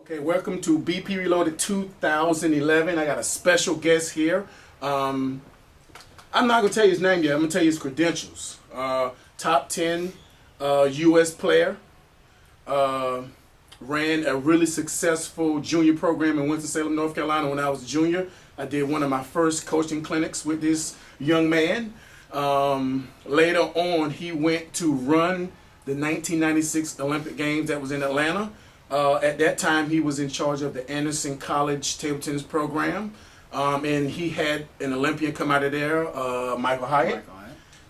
Okay, welcome to BP Reloaded 2011. I got a special guest here. I'm not going to tell you his name yet. I'm going to tell you his credentials. Top 10 U.S. player. Ran a really successful junior program in Winston-Salem, North Carolina when I was a junior. I did one of my first coaching clinics with this young man. Later on, he went to run the 1996 Olympic Games that was in Atlanta. At that time, he was in charge of the Anderson College table tennis program, and he had an Olympian come out of there, Michael Hyatt.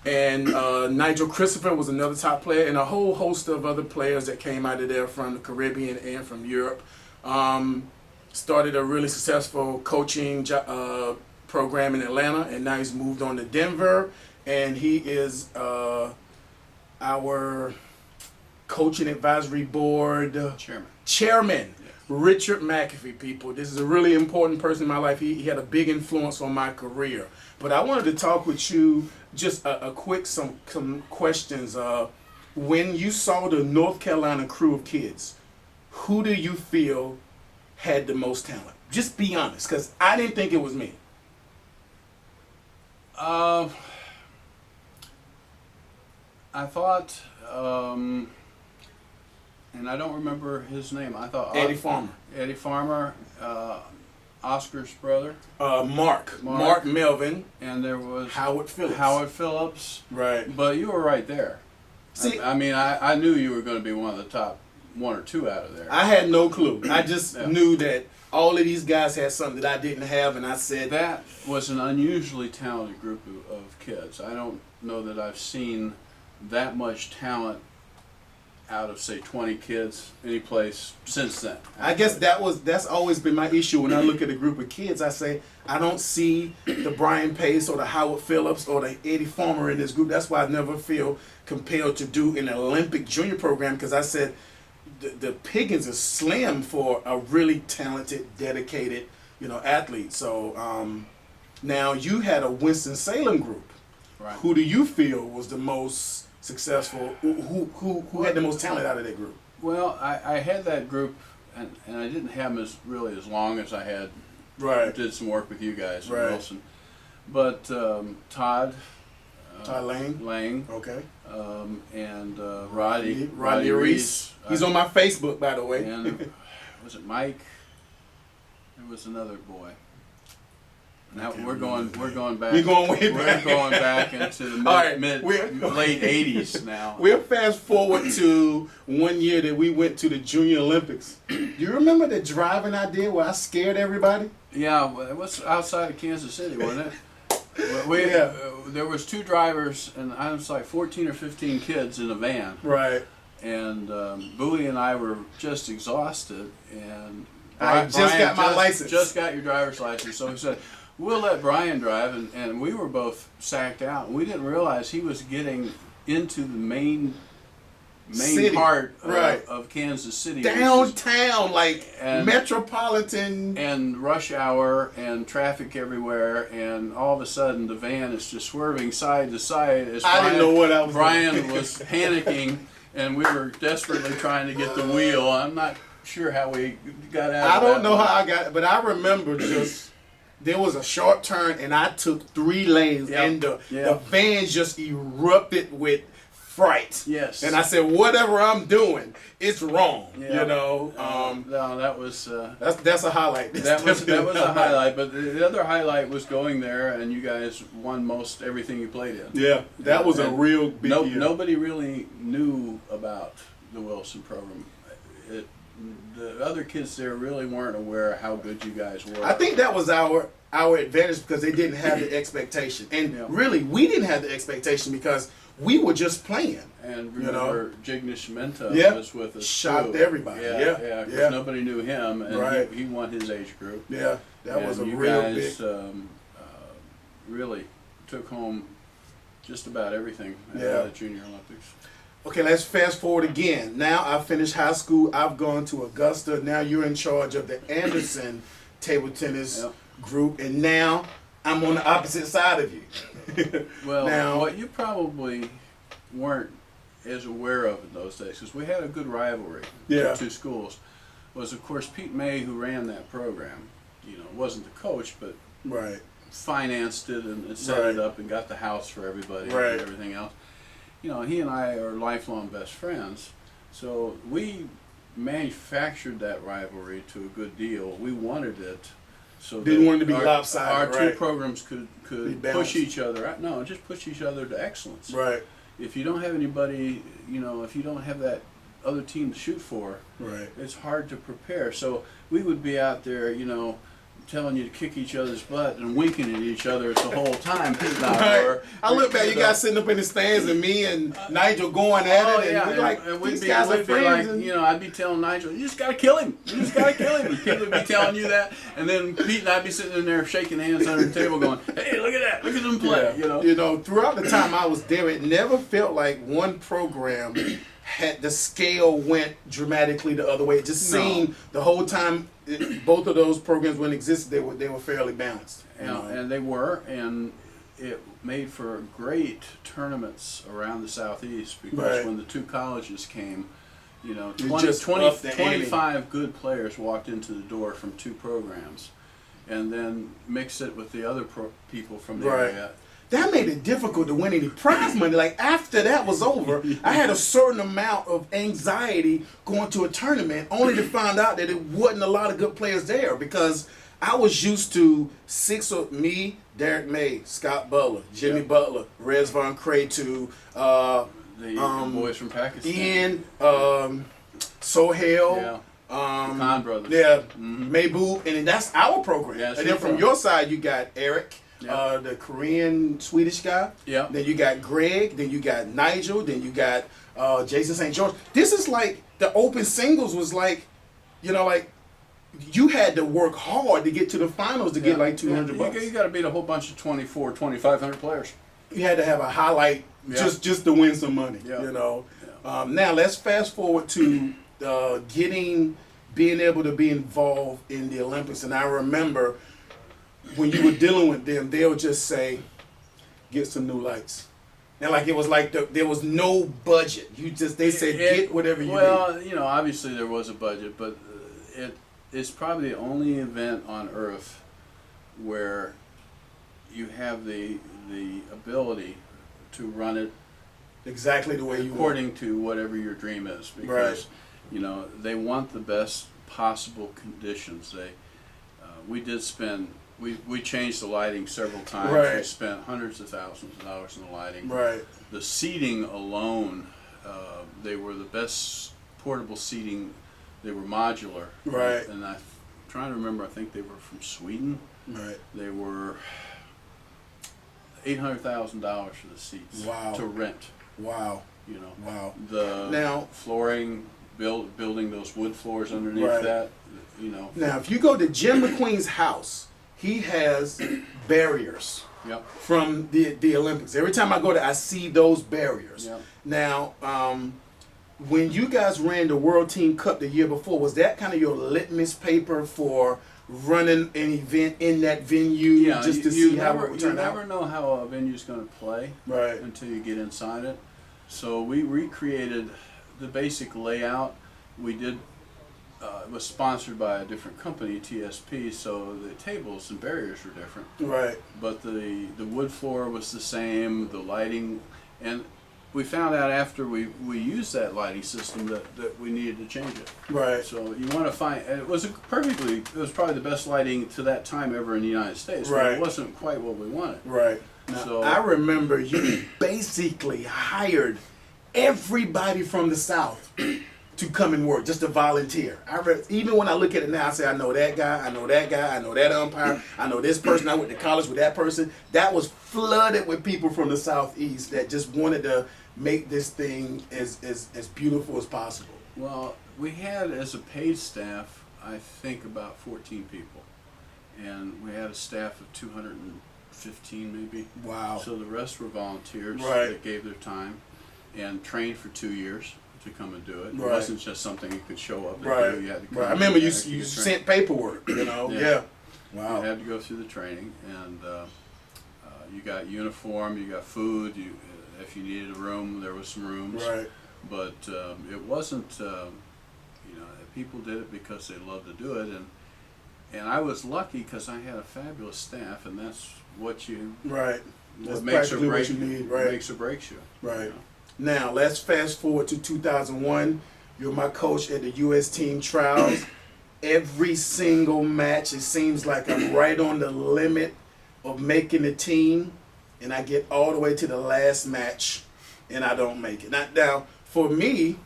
And Nigel Christopher was another top player, and a whole host of other players that came out of there from the Caribbean and from Europe. Started a really successful coaching program in Atlanta, and now he's moved on to Denver, and he is our coaching advisory board chairman. Yes. Richard McAfee, people. This is a really important person in my life. He had a big influence on my career. But I wanted to talk with you just a quick some questions. When you saw the North Carolina crew of kids, who do you feel had the most talent? Just be honest, because I didn't think it was me. I thought, and I don't remember his name. I thought Eddie Farmer. Eddie Farmer, Oscar's brother. Mark Melvin. And there was Howard Phillips. Howard Phillips. Right. But you were right there. See, I mean, I knew you were going to be one of the top one or two out of there. I had no clue. I just knew that all of these guys had something that I didn't have, and I said that was an unusually talented group of kids. I don't know that I've seen that much talent out of, say, 20 kids any place since then. I guess that's always been my issue when I look at a group of kids. I say I don't see the Brian Pace or the Howard Phillips or the Eddie Farmer in this group. That's why I never feel compelled to do an Olympic junior program, because I said the pickings is slim for a really talented, dedicated, athlete. So now you had a Winston-Salem group. Right. Who do you feel was the most successful? Who had the most talent out of that group? Well, I had that group, and I didn't have them really as long as I had. Right. Did some work with you guys in right. Wilson, but Todd Lang. Okay. And Rodney Reese. He's on my Facebook, by the way. And was it Mike? There was another boy. Now we're going back. We're going way back. We're going back into the late '80s now. We'll fast forward to one year that we went to the Junior Olympics. Do you remember the driving I did where I scared everybody? Yeah, well, it was outside of Kansas City, wasn't it? There was two drivers, and I was like 14 or 15 kids in a van. Right. And Bowie and I were just exhausted, and I just got my license. Just got your driver's license, so he said, "We'll let Brian drive," and we were both sacked out. And we didn't realize he was getting into the main part of Kansas City, downtown, metropolitan, and rush hour and traffic everywhere. And all of a sudden, the van is just swerving side to side as didn't know what I was Brian doing. was panicking, and we were desperately trying to get the wheel. I'm not sure how we got out. I don't know how I got it, but I remember just. There was a short turn, and I took 3 lanes, and the van just erupted with fright. Yes. And I said, whatever I'm doing, it's wrong. No, that was that's a highlight. That was a highlight. But the other highlight was going there, and you guys won most everything you played in. Yeah, that was a real big deal. Nobody really knew about the Wilson program. The other kids there really weren't aware of how good you guys were. I think that was our advantage, because they didn't have the expectation. And really, we didn't have the expectation because we were just playing. And remember, Jignesh Mehta was with us. Shocked too. everybody. Yeah. Because nobody knew him, and he won his age group. Yeah, that was a you real guys, big. Really took home just about everything at the Junior Olympics. Okay, let's fast forward again. Now I finished high school. I've gone to Augusta. Now you're in charge of the Anderson table tennis group, and now I'm on the opposite side of you. Well, what you probably weren't as aware of in those days, because we had a good rivalry, the two schools. was, of course, Pete May, who ran that program. You know, wasn't the coach, but right. financed it and set Right. it up and got the house for everybody Right. and everything else. You know, he and I are lifelong best friends, so we manufactured that rivalry to a good deal. We wanted it so Didn't want it to be our, lopsided, our right. two programs could push each other out. No, just push each other to excellence. Right. If you don't have anybody, you know, if you don't have that other team to shoot for, Right. it's hard to prepare. So we would be out there, you know, telling you to kick each other's butt and winking at each other the whole time. Pete and I were. I look back, you guys sitting up in the stands, and me and Nigel going at it, and yeah, we're like, and these guys are we'd be friends. like, you know, I'd be telling Nigel, you just gotta kill him. You just gotta kill him. And Pete would be telling you that, and then Pete and I'd be sitting in there shaking hands under the table, going, "Hey, look at that! Look at them play!" Yeah. You know. Throughout the time I was there, it never felt like one program had the scale went dramatically the other way. It just No. seemed the whole time both of those programs when existed, they were fairly balanced. You know? And they were, and it made for great tournaments around the Southeast because Right. when the two colleges came, you know, You 20, just 20 upped the ante. 25 good players walked into the door from two programs, and then mix it with the other people from the Right. area. That made it difficult to win any prize money. Like after that was over, I had a certain amount of anxiety going to a tournament, only to find out that it wasn't a lot of good players there because I was used to six of me, Derek May, Scott Butler, Jimmy Yeah. Butler, Rez Von Cretu, The boys from Pakistan. Ian, Sohail. Yeah. The Khan brothers. Yeah, Mhm. Maybu, and then that's our program. Yeah, that's and your then from program. your side, you got Eric, Yeah. the Korean Swedish guy. Yeah. Then you got Greg. Then you got Nigel. Then you got Jason St. George. This is like the open singles was like, you know, like you had to work hard to get to the finals to get like $200. You got to beat a whole bunch of 2,500 players. You had to have a highlight Yeah. just to win some money. Yeah. You know. Yeah. Now let's fast forward to being able to be involved in the Olympics. And I remember when you were dealing with them, they'll just say, "Get some new lights." And like it was like there was no budget. They said get whatever you need. Well, you know, obviously there was a budget, but it's probably the only event on Earth where you have the ability to run it Exactly the way you want. according to whatever your dream is, because Right. you know they want the best possible conditions. We changed the lighting several times. Right. We spent hundreds of thousands of dollars in the lighting. Right. The seating alone, they were the best portable seating. They were modular. Right. And I'm trying to remember, I think they were from Sweden. Right. They were $800,000 for the seats Wow. to rent. Wow. You know, Wow. the Now- flooring, building those wood floors underneath Right. that. You know. Now, if you go to Jim McQueen's house, he has barriers Yep. from the Olympics. Every time I go there, I see those barriers. Yep. Now, when you guys ran the World Team Cup the year before, was that kind of your litmus paper for running an event in that venue, Yeah. just to you see how never, it would you turn out? never know how a venue's going to play. Right. Until you get inside it. So we recreated the basic layout. We did. It was sponsored by a different company, TSP, so the tables and barriers were different. Right. But the wood floor was the same, the lighting, and we found out after we used that lighting system that we needed to change it. Right. So you want to find, and it was probably the best lighting to that time ever in the United States, but Right. it wasn't quite what we wanted. Right. Now, So- I remember you basically hired everybody from the South to come and work, just to volunteer. Even when I look at it now, I say, I know that guy, I know that guy, I know that umpire, I know this person, I went to college with that person. That was flooded with people from the Southeast that just wanted to make this thing as beautiful as possible. Well, we had as a paid staff, I think about 14 people, and we had a staff of 215 maybe. Wow. So the rest were volunteers Right. that gave their time and trained for 2 years to come and do it. It Right. wasn't just something you could show up and Right. do. You had to come Right. I and remember you actually get trained. sent paperwork, you know? Yeah. Yeah. You Wow. had to go through the training, and you got uniform, you got food. If you needed a room, there was some rooms. Right. But it wasn't, people did it because they loved to do it, and I was lucky because I had a fabulous staff, and that's what you right. That's what makes or practically breaks what you need, right? Makes or breaks you. Right. You know? Now let's fast forward to 2001. You're my coach at the U.S. team trials. Every single match, it seems like I'm right on the limit of making the team, and I get all the way to the last match, and I don't make it. Now for me,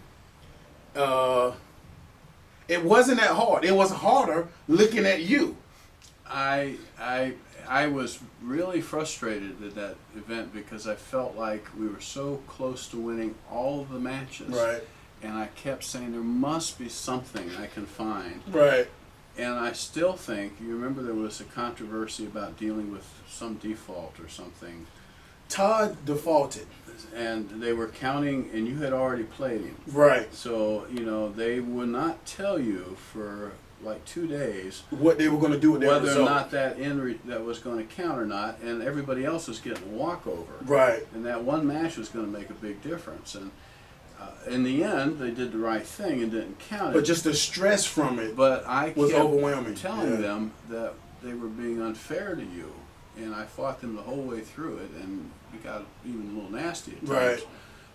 it wasn't that hard. It was harder looking at you. I was really frustrated at that event because I felt like we were so close to winning all of the matches. Right. And I kept saying there must be something I can find. Right. And I still think, you remember there was a controversy about dealing with some default or something. Todd defaulted. And they were counting, and you had already played him. Right. So, they would not tell you for like 2 days what they were going to do with their whether result. or not that that was going to count or not, and everybody else was getting a walkover. Right. And that one match was going to make a big difference. And in the end, they did the right thing and didn't count it. But just the stress from it But I was kept overwhelming. telling them that they were being unfair to you, and I fought them the whole way through it, and it got even a little nasty at times. Right.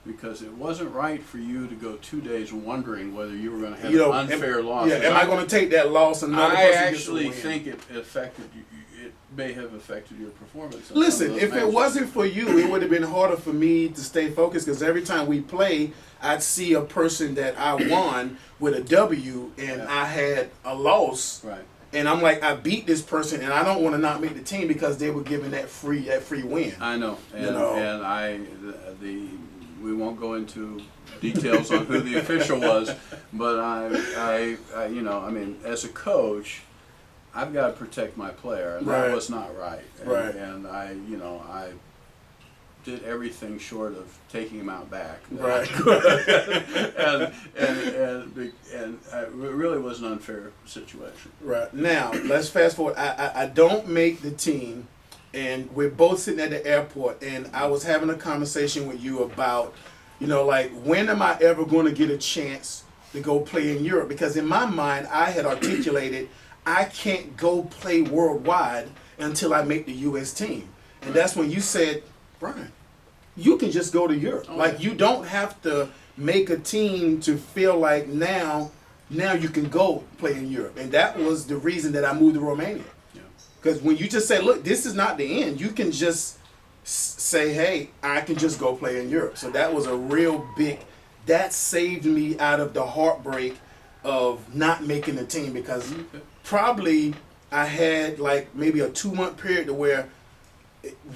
Because it wasn't right for you to go 2 days wondering whether you were going to have You know, an unfair loss. Yeah, am I going to take that loss and another I person gets to actually win? think it affected you. It may have affected your performance. in Listen, some of those if it matches. wasn't for you, it would have been harder for me to stay focused because every time we play, I'd see a person that I won with a W and Yeah. I had a loss. Right. And I'm like, I beat this person, and I don't want to not make the team because they were giving that free win. I know, and You know. and we won't go into details on who the official was, but I as a coach, I've got to protect my player, and Right. that was not right. And, Right. And I did everything short of taking him out back. Right. and it really was an unfair situation. Right. Now, let's fast forward. I don't make the team, and we're both sitting at the airport, and I was having a conversation with you about, when am I ever going to get a chance to go play in Europe? Because in my mind, I had articulated, I can't go play worldwide until I make the U.S. team. And that's when you said, Brian, you can just go to Europe. You don't have to make a team to feel like now you can go play in Europe. And that was the reason that I moved to Romania. Because when you just say, look, this is not the end, you can just say, hey, I can just go play in Europe. So that was a real that saved me out of the heartbreak of not making the team, because probably I had like maybe a 2-month period to where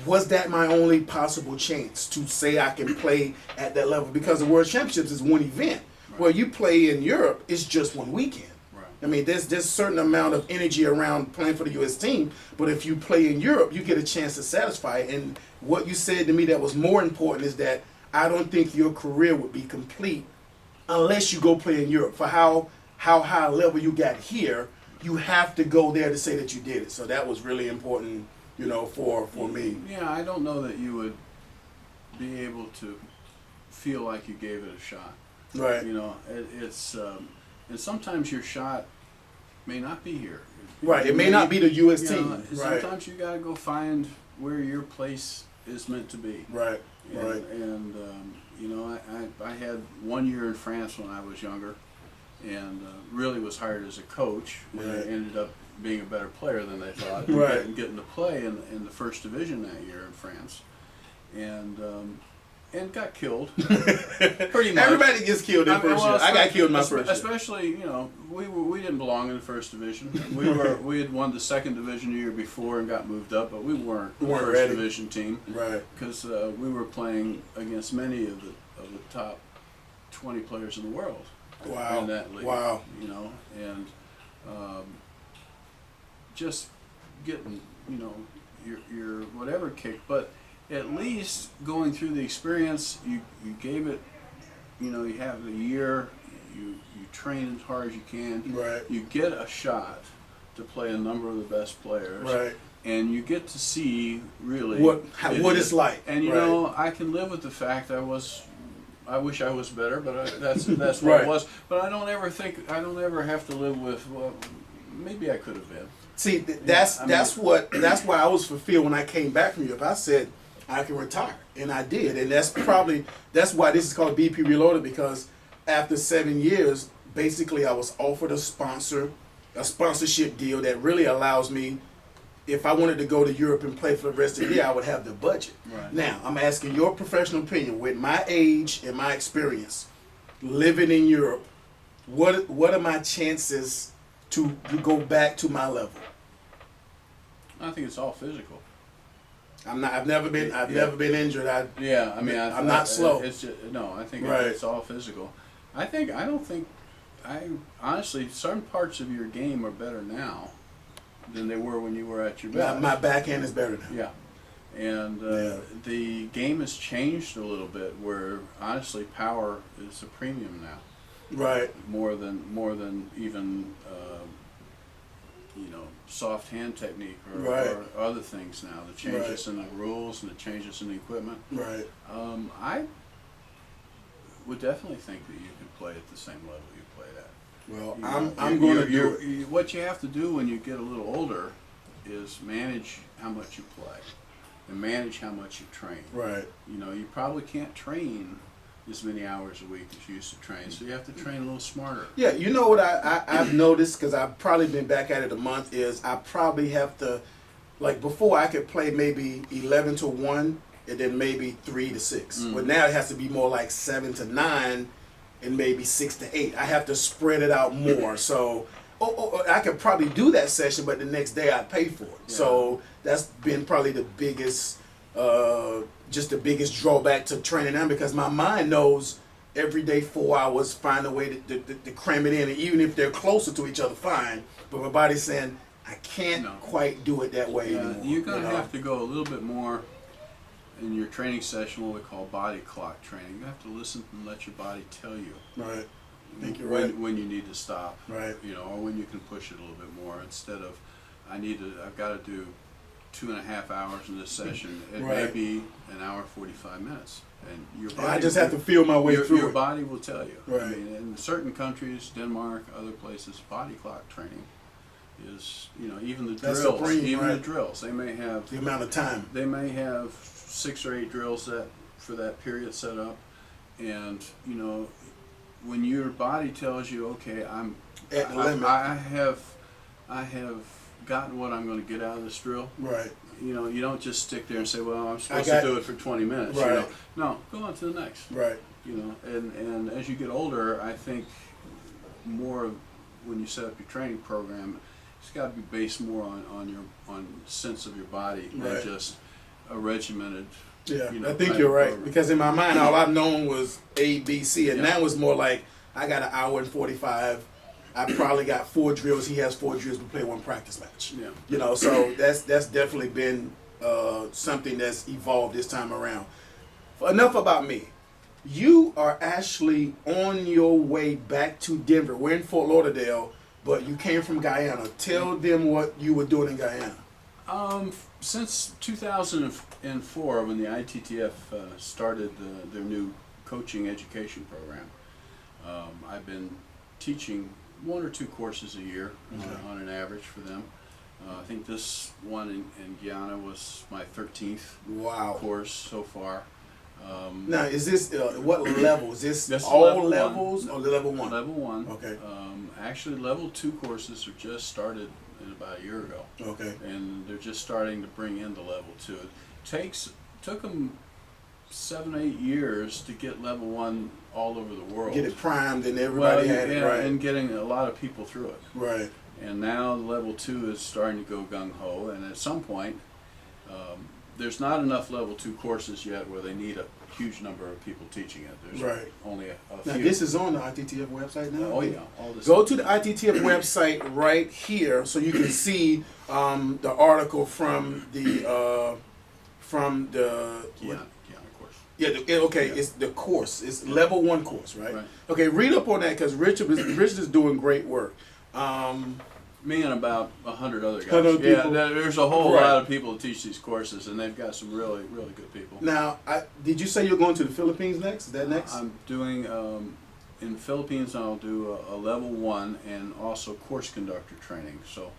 was that my only possible chance to say I can play at that level, because the World Championships is one event. Right. Where you play in Europe, it's just one weekend. Right. I mean, there's a certain amount of energy around playing for the U.S. team, but if you play in Europe, you get a chance to satisfy it. And what you said to me that was more important is that I don't think your career would be complete unless you go play in Europe. For how high a level you got here, you have to go there to say that you did it. So that was really important, for me. Yeah, I don't know that you would be able to feel like you gave it a shot. Right. It's and sometimes your shot may not be here. Right. It may not be the U.S. team. Right. Sometimes you got to go find where your place is meant to be. Right. And, And I had 1 year in France when I was younger, and really was hired as a coach, and I ended up being a better player than they thought, and getting to play in the first division that year in France, and got killed. Pretty much. Everybody gets killed in first year. I got killed in my first year. Especially, we didn't belong in the first division. We had won the second division the year before and got moved up, but we weren't a first ready. division team. Right. Because we were playing against many of the top 20 players in the world. Wow. In that league. Wow. And just getting, your whatever kick, but at least going through the experience, you gave it, you have a year, you train as hard as you can. Right. You get a shot to play a number of the best players. Right. And you get to see really what it's like. And I can live with the fact I I wish I was better, but that's what Right. it was. But I don't ever have to live with, well, maybe I could have been. See, that's why I was fulfilled when I came back from Europe. I said I can retire, and I did, and that's why this is called BP Reloaded, because after 7 years, basically I was offered a sponsorship deal that really allows me, if I wanted to go to Europe and play for the rest of the year, I would have the budget. Right. Now, I'm asking your professional opinion, with my age and my experience living in Europe, what are my chances to go back to my level? I think it's all physical. I've never been injured. I'm not slow. It's just, no, I think Right. it's all physical. I honestly, certain parts of your game are better now than they were when you were at your best. My backhand is better now. Yeah. And the game has changed a little bit, where honestly power is a premium now. Right. More than even soft hand technique or other things now. The changes in the rules and the changes in the equipment. Right. I would definitely think that you could play at the same level you played at. Well, I'm going to do it. What you have to do when you get a little older is manage how much you play and manage how much you train. Right. You probably can't train as many hours a week as you used to train, so you have to train a little smarter. Yeah, you know what I've noticed, because I've probably been back at it a month, is I probably have to, like before I could play maybe 11 to 1 and then maybe 3 to 6. But now it has to be more like 7 to 9 and maybe 6 to 8. I have to spread it out more. So I could probably do that session, but the next day I'd pay for it. Yeah. So that's been probably the biggest drawback to training now, because my mind knows every day 4 hours, find a way to cram it in, and even if they're closer to each other, fine. But my body's saying I can't quite do it that way anymore. You're going to have to go a little bit more in your training session, what we call body clock training. You have to listen and let your body tell you. Right. I think you're when you need to stop. Right. Or when you can push it a little bit more, instead of I've got to do 2.5 hours in this session. It may be an hour 45 minutes, and your body. I just have to feel my way through. Your body will tell you. Right. I mean, in certain countries, Denmark, other places, body clock training is even the drills. The drills, they may have the amount of time. They may have 6 or 8 drills for that period set up, and when your body tells you, okay, I'm at the limit. I have gotten what I'm going to get out of this drill. Right. You don't just stick there and say, well, I'm supposed to do it for 20 minutes. Right. No, go on to the next. Right. And as you get older, I think more when you set up your training program, it's got to be based more on sense of your body, not just a regimented. Yeah, I think you're right, because in my mind, all I've known was A, B, C, and that was more like I got an hour and 45. I probably got 4 drills. He has 4 drills. We play 1 practice match. Yeah. So that's definitely been something that's evolved this time around. Enough about me. You are actually on your way back to Denver. We're in Fort Lauderdale, but you came from Guyana. Tell them what you were doing in Guyana. Since 2004, when the ITTF started their new coaching education program, I've been teaching 1 or 2 courses a year on an average for them. I think this one in Guyana was my 13th course so far. Now, is this what level? Is this all levels or level 1? Level 1. Okay. Actually, level 2 courses are just started in about a year ago. Okay. And they're just starting to bring in the level 2. It took them 7, 8 years to get level 1 all over the world. Get it primed and everybody had it, right? And getting a lot of people through it. Right. And now level 2 is starting to go gung-ho, and at some point, there's not enough level 2 courses yet where they need a huge number of people teaching it. There's only a few. Now, this is on the ITTF website now? Oh, yeah. All this Go to the ITTF website right here so you can see the article from the Guyana course. Yeah, it's the course. It's level 1 course, right? Okay, read up on that, because Richard is doing great work. Me and about 100 other guys. 100 Yeah, people. there's a whole Right. lot of people who teach these courses, and they've got some really, really good people. Now, did you say you're going to the Philippines next? Is that next? I'm doing, in the Philippines, I'll do a level 1 and also course conductor training. So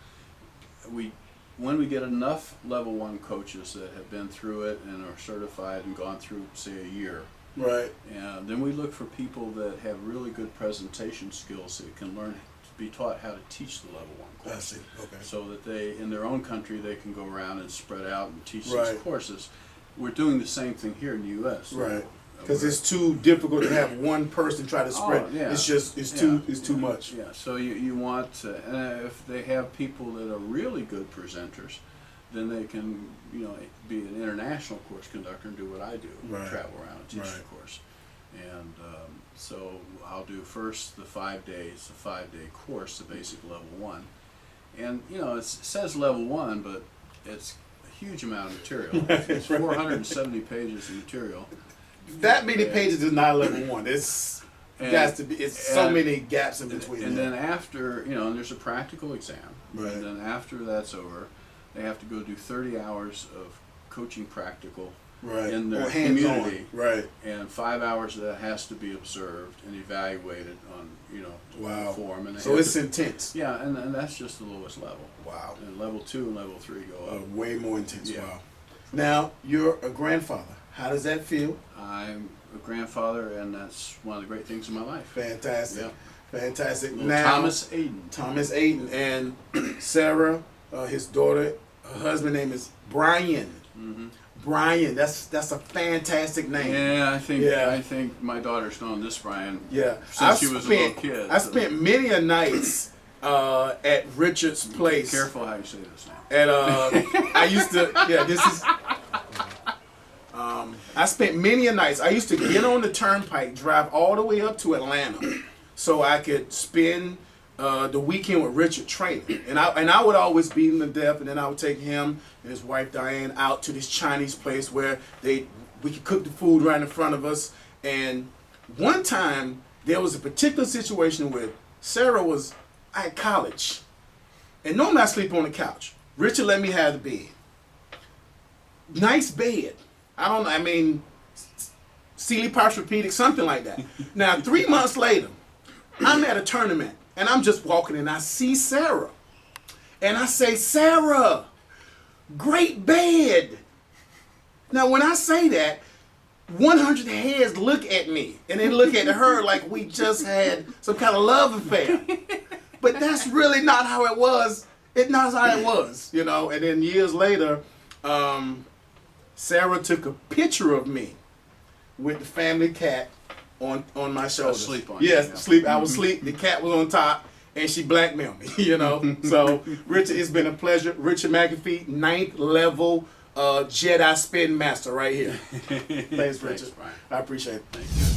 when we get enough level 1 coaches that have been through it and are certified and gone through, say, a year, Right. and then we look for people that have really good presentation skills that can learn to be taught how to teach the level 1 course. I see. Okay. So that they, in their own country, they can go around and spread out and teach Right. these courses. We're doing the same thing here in the U.S. Right. Because it's too difficult to have one person try to spread. Oh, yeah. It's just it's too much. Yeah. So you want to, if they have people that are really good presenters, then they can be an international course conductor and do what I do, Right. travel around and teach Right. the course. And so I'll do first the 5 days, the 5-day course, the basic level 1. And it says level 1, but it's a huge amount of material. It's 470 pages of material. That many pages is not level 1. It's so many gaps in between. And then after, and there's a practical exam. Right. And then after that's over, they have to go do 30 hours of coaching practical right. in their Or hands-on. community. Right. And 5 hours of that has to be observed and evaluated on, Wow. form. And they So have it's to- intense. Yeah, and that's just the lowest level. Wow. And level 2 and level 3 go up. Way more intense. Yeah. Wow. Now you're a grandfather. How does that feel? I'm a grandfather, and that's one of the great things in my life. Fantastic. Yeah. Fantastic. Little Now Thomas Aiden. Thomas Aiden and Sarah, his daughter, her husband name is Brian. Mm-hmm. Brian, that's a fantastic name. Yeah, I Yeah. think my daughter's known this Brian Yeah, since she was a little kid. I spent many a nights at Richard's place. Careful how you say this now. And I used to, this is. I spent many a nights. I used to get on the turnpike, drive all the way up to Atlanta, so I could spend the weekend with Richard training. And I would always beat him to death, and then I would take him and his wife Diane out to this Chinese place where we could cook the food right in front of us. And one time there was a particular situation where Sarah was at college, and normally I sleep on the couch. Richard let me have the bed. Nice bed. Sealy Posturepedic, something like that. Now, 3 months later, I'm at a tournament, and I'm just walking, and I see Sarah. And I say, Sarah, great bed. Now, when I say that, 100 heads look at me, and then look at her like we just had some kind of love affair. But that's really not how it was. It's not how it was, And then years later, Sarah took a picture of me with the family cat on my shoulder. Asleep on yes, you, yeah. sleep. I was asleep. The cat was on top, and she blackmailed me. So, Richard, it's been a pleasure. Richard McAfee, 9th level Jedi spin master right here. Thanks, Richard. Brian. I appreciate it. Thank you.